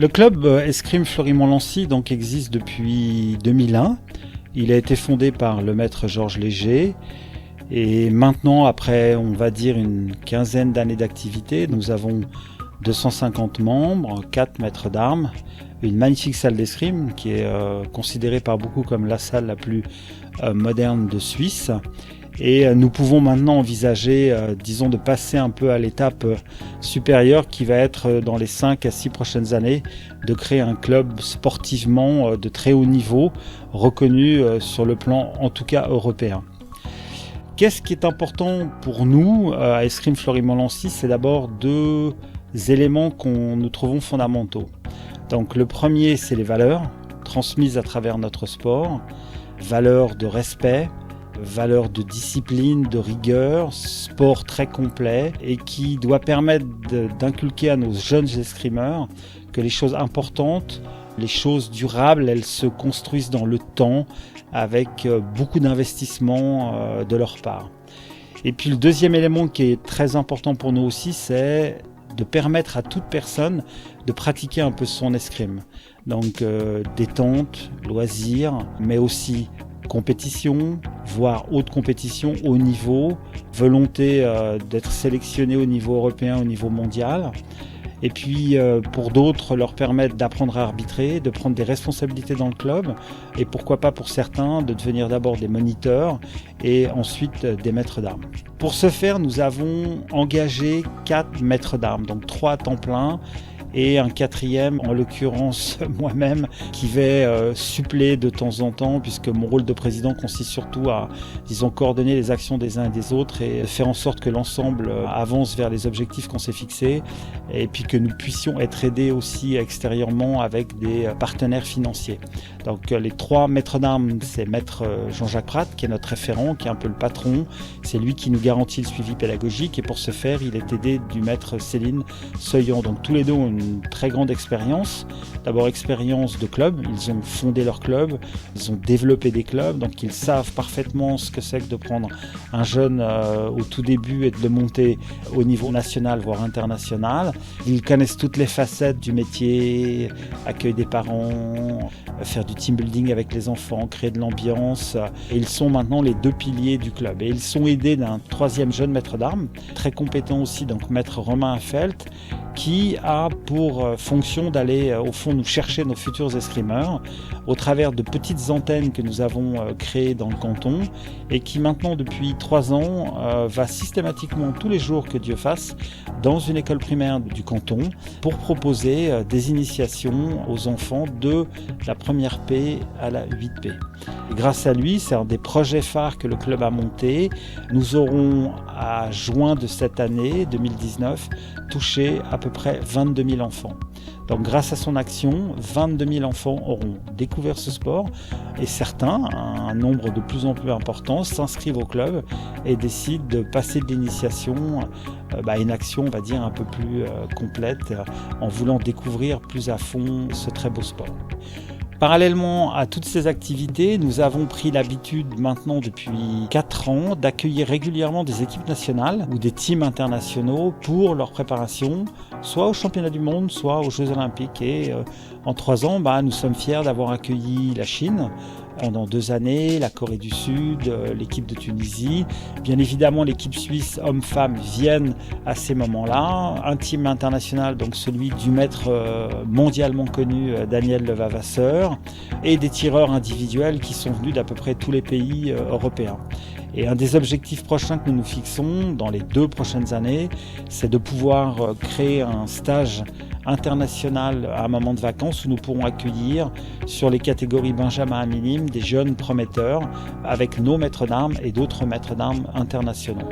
Le club Escrime Florimont-Lancy donc existe depuis 2001. Il a été fondé par le maître Georges Léger. Et maintenant, après, on va dire une quinzaine d'années d'activité, nous avons 250 membres, 4 maîtres d'armes, une magnifique salle d'escrime qui est considérée par beaucoup comme la salle la plus moderne de Suisse. Et nous pouvons maintenant envisager, disons, de passer un peu à l'étape supérieure qui va être dans les 5 à 6 prochaines années, de créer un club sportivement de très haut niveau, reconnu sur le plan en tout cas européen. Qu'est-ce qui est important pour nous à Escrime Florimont-Lancy? C'est d'abord 2 éléments nous trouvons fondamentaux. Donc le premier, c'est les valeurs transmises à travers notre sport, valeurs de respect, valeurs de discipline, de rigueur, sport très complet et qui doit permettre d'inculquer à nos jeunes escrimeurs que les choses importantes, les choses durables, elles se construisent dans le temps avec beaucoup d'investissement de leur part. Et puis le deuxième élément qui est très important pour nous aussi, c'est de permettre à toute personne de pratiquer un peu son escrime. Donc détente, loisirs, mais aussi compétition, voire haute compétition, haut niveau, volonté d'être sélectionné au niveau européen, au niveau mondial. Et puis pour d'autres, leur permettre d'apprendre à arbitrer, de prendre des responsabilités dans le club et pourquoi pas pour certains de devenir d'abord des moniteurs et ensuite des maîtres d'armes. Pour ce faire, nous avons engagé 4 maîtres d'armes, donc 3 à temps plein et un 4e, en l'occurrence moi-même, qui vais suppléer de temps en temps, puisque mon rôle de président consiste surtout à, disons, coordonner les actions des uns et des autres et faire en sorte que l'ensemble avance vers les objectifs qu'on s'est fixés, et puis que nous puissions être aidés aussi extérieurement avec des partenaires financiers. Donc les 3 maîtres d'armes, c'est maître Jean-Jacques Prat, qui est notre référent, qui est un peu le patron, c'est lui qui nous garantit le suivi pédagogique, et pour ce faire, il est aidé du maître Céline Seuillant. Donc tous les deux ont une très grande expérience. D'abord expérience de club, ils ont fondé leur club, ils ont développé des clubs, donc ils savent parfaitement ce que c'est que de prendre un jeune au tout début et de le monter au niveau national voire international. Ils connaissent toutes les facettes du métier, accueil des parents, faire du team building avec les enfants, créer de l'ambiance. Et ils sont maintenant les 2 piliers du club. Et ils sont aidés d'un 3e jeune maître d'armes, très compétent aussi, donc maître Romain Affelt, qui a pour fonction d'aller au fond nous chercher nos futurs escrimeurs au travers de petites antennes que nous avons créées dans le canton et qui maintenant depuis 3 ans va systématiquement tous les jours que Dieu fasse dans une école primaire du canton pour proposer des initiations aux enfants de la première P à la 8P. Et grâce à lui, c'est un des projets phares que le club a monté. Nous aurons à juin de cette année 2019 touché à peu près 22 000 enfants. Donc grâce à son action, 22 000 enfants auront découvert ce sport et certains, un nombre de plus en plus important, s'inscrivent au club et décident de passer de l'initiation à une action, on va dire, un peu plus complète en voulant découvrir plus à fond ce très beau sport. Parallèlement à toutes ces activités, nous avons pris l'habitude maintenant depuis 4 ans d'accueillir régulièrement des équipes nationales ou des teams internationaux pour leur préparation, soit aux championnats du monde, soit aux Jeux olympiques. Et en 3 ans, nous sommes fiers d'avoir accueilli la Chine pendant 2 années, la Corée du Sud, l'équipe de Tunisie. Bien évidemment, l'équipe suisse hommes-femmes viennent à ces moments-là. Un team international, donc celui du maître mondialement connu Daniel Levavasseur, et des tireurs individuels qui sont venus d'à peu près tous les pays européens. Et un des objectifs prochains que nous nous fixons dans les 2 prochaines années, c'est de pouvoir créer un stage international à un moment de vacances où nous pourrons accueillir sur les catégories Benjamin à minime des jeunes prometteurs avec nos maîtres d'armes et d'autres maîtres d'armes internationaux.